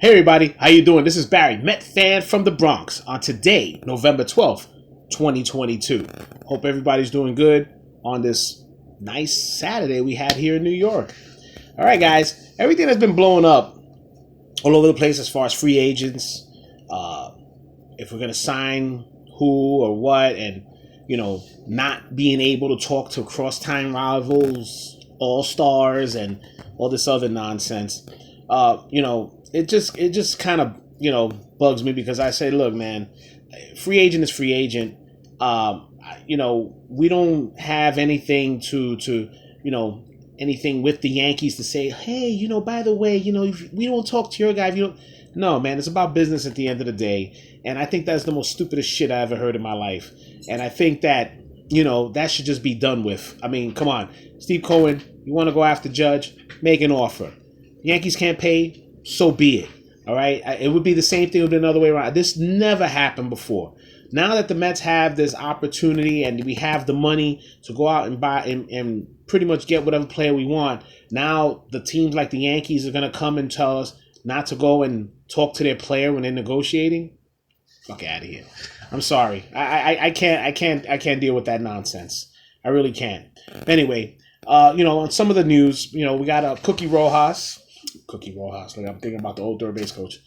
Hey everybody, how you doing? This is Barry, Met fan from the Bronx. On today, November 12th, 2022. Hope everybody's doing good on this nice Saturday we had here in New York. All right, guys, everything has been blowing up all over the place as far as free agents. Uh, if we're gonna sign who or what, and not being able to talk to cross-time rivals, all stars, and all this other nonsense. It just kind of bugs me because I say, look, man, free agent is free agent. We don't have anything to anything with the Yankees to say, hey, by the way, if we don't talk to your guy, if you don't. No, man, it's about business at the end of the day. And I think that's the most stupidest shit I ever heard in my life. And I think that, that should just be done with. I mean, come on. Steve Cohen, you want to go after Judge? Make an offer. Yankees can't pay, so be it. All right? It would be the same thing with another way around. This never happened before. Now that the Mets have this opportunity and we have the money to go out and buy and pretty much get whatever player we want, now the teams like the Yankees are going to come and tell us not to go and talk to their player when they're negotiating. Fuck out of here. I'm sorry. I can't deal with that nonsense. I really can't. Anyway, on some of the news, we got a Cookie Rojas. Like I'm thinking about the old third base coach.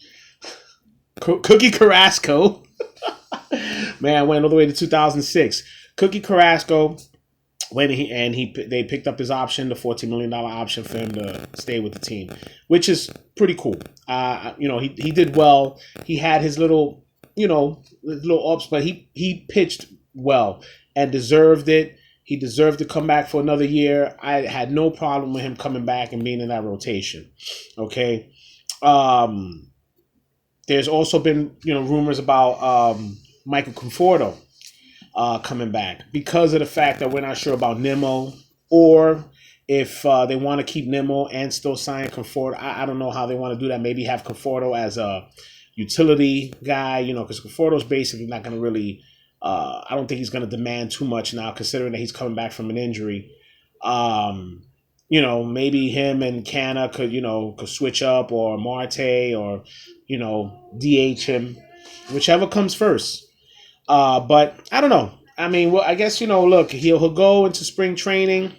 Cookie Carrasco. Man, went all the way to 2006. Cookie Carrasco, they picked up his option, the $14 million option for him to stay with the team, which is pretty cool. He did well. He had his little ups, but he pitched well and deserved it. He deserved to come back for another year. I had no problem with him coming back and being in that rotation. Okay. There's also been, rumors about Michael Conforto coming back because of the fact that we're not sure about Nimmo, or if they want to keep Nimmo and still sign Conforto. I don't know how they want to do that. Maybe have Conforto as a utility guy, because Conforto's basically not going to really, I don't think he's going to demand too much now, considering that he's coming back from an injury. Maybe him and Canna could switch up, or Marte, or, DH him, whichever comes first. But I don't know. I mean, well, I guess, look, he'll go into spring training.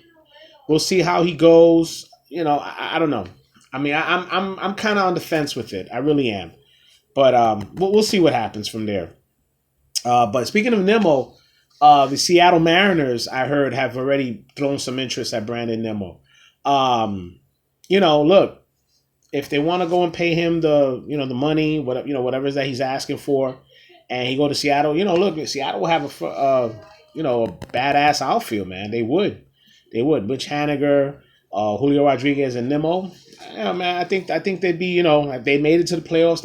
We'll see how he goes. I don't know. I mean, I'm kind of on the fence with it. I really am. But we'll see what happens from there. But speaking of Nimmo, the Seattle Mariners, I heard, have already thrown some interest at Brandon Nimmo. Look, if they want to go and pay him the money, whatever that he's asking for, and he go to Seattle, look, Seattle will have a badass outfield, man. They would. Mitch Haniger, Julio Rodriguez, and Nimmo. Yeah, man, I think they'd be, if they made it to the playoffs,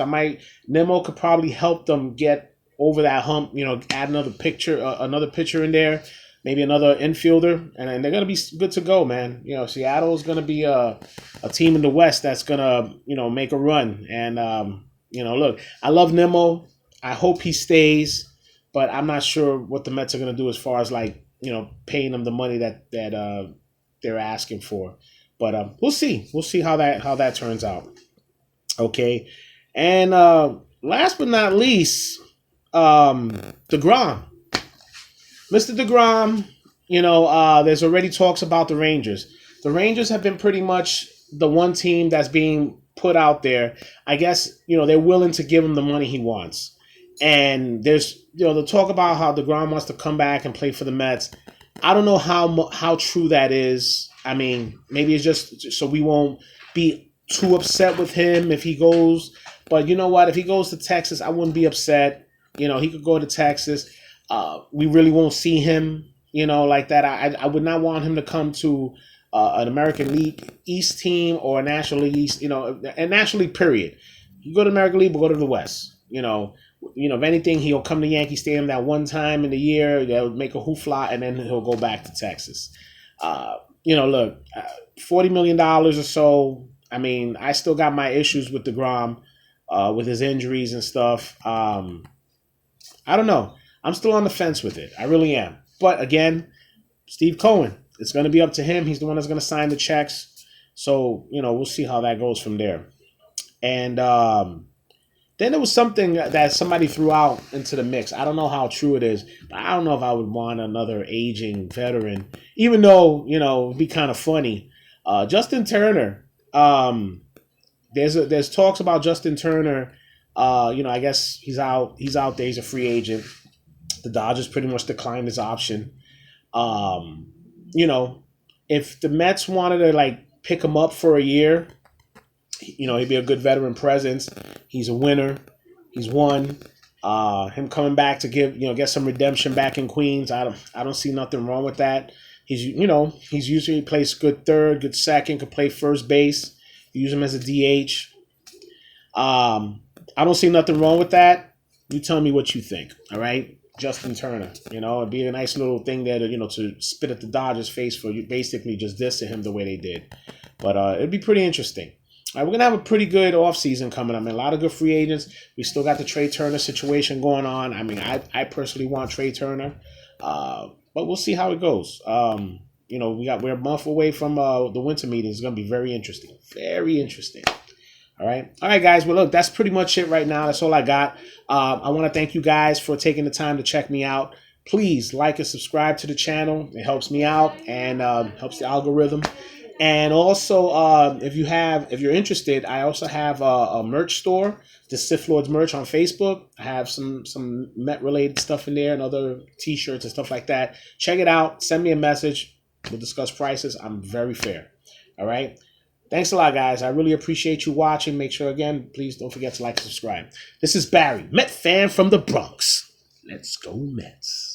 Nimmo could probably help them get over that hump, add another pitcher in there, maybe another infielder, and they're going to be good to go, man. Seattle is going to be a team in the West that's going to, make a run. And, look, I love Nimmo. I hope he stays, but I'm not sure what the Mets are going to do as far as, paying them the money that they're asking for. But we'll see. We'll see how that turns out. Okay. And last but not least, deGrom. Mr. deGrom, there's already talks about the Rangers. The Rangers have been pretty much the one team that's being put out there. I guess, they're willing to give him the money he wants. And there's, the talk about how deGrom wants to come back and play for the Mets. I don't know how true that is. I mean, maybe it's just so we won't be too upset with him if he goes. But you know what? If he goes to Texas, I wouldn't be upset. He could go to Texas. We really won't see him, like that. I would not want him to come to an American League East team or a National League East, a National League period. You go to American League, but go to the West. If anything, he'll come to Yankee Stadium that one time in the year. They'll make a hoofla, and then he'll go back to Texas. Look, $40 million or so. I mean, I still got my issues with deGrom, with his injuries and stuff. I don't know. I'm still on the fence with it. I really am. But again, Steve Cohen, it's going to be up to him. He's the one that's going to sign the checks. So, we'll see how that goes from there. And then there was something that somebody threw out into the mix. I don't know how true it is, but I don't know if I would want another aging veteran, even though, it'd be kind of funny. Justin Turner. There's talks about Justin Turner. I guess he's out. He's out there. He's a free agent. The Dodgers pretty much declined his option. Um, you know, if the Mets wanted to like pick him up for a year, he'd be a good veteran presence. He's a winner. He's won. Him coming back to get some redemption back in Queens. I don't see nothing wrong with that. He's usually plays good third, good second, could play first base. Use him as a DH. I don't see nothing wrong with that. You tell me what you think. All right, Justin Turner. It'd be a nice little thing there to spit at the Dodgers' face for you basically just dissing him the way they did. But it'd be pretty interesting. All right, we're going to have a pretty good offseason coming up. A lot of good free agents. We still got the Trey Turner situation going on. I personally want Trey Turner. But we'll see how it goes. We're a month away from the winter meeting. It's going to be very interesting. Very interesting. All right, guys. Well, look, that's pretty much it right now. That's all I got. I want to thank you guys for taking the time to check me out. Please like and subscribe to the channel. It helps me out and helps the algorithm. And also, if you're interested, I also have a merch store, the Sith Lords merch on Facebook. I have some Met related stuff in there and other T-shirts and stuff like that. Check it out. Send me a message. We'll discuss prices. I'm very fair. All right. Thanks a lot, guys. I really appreciate you watching. Make sure, again, please don't forget to like and subscribe. This is Barry, Met fan from the Bronx. Let's go Mets.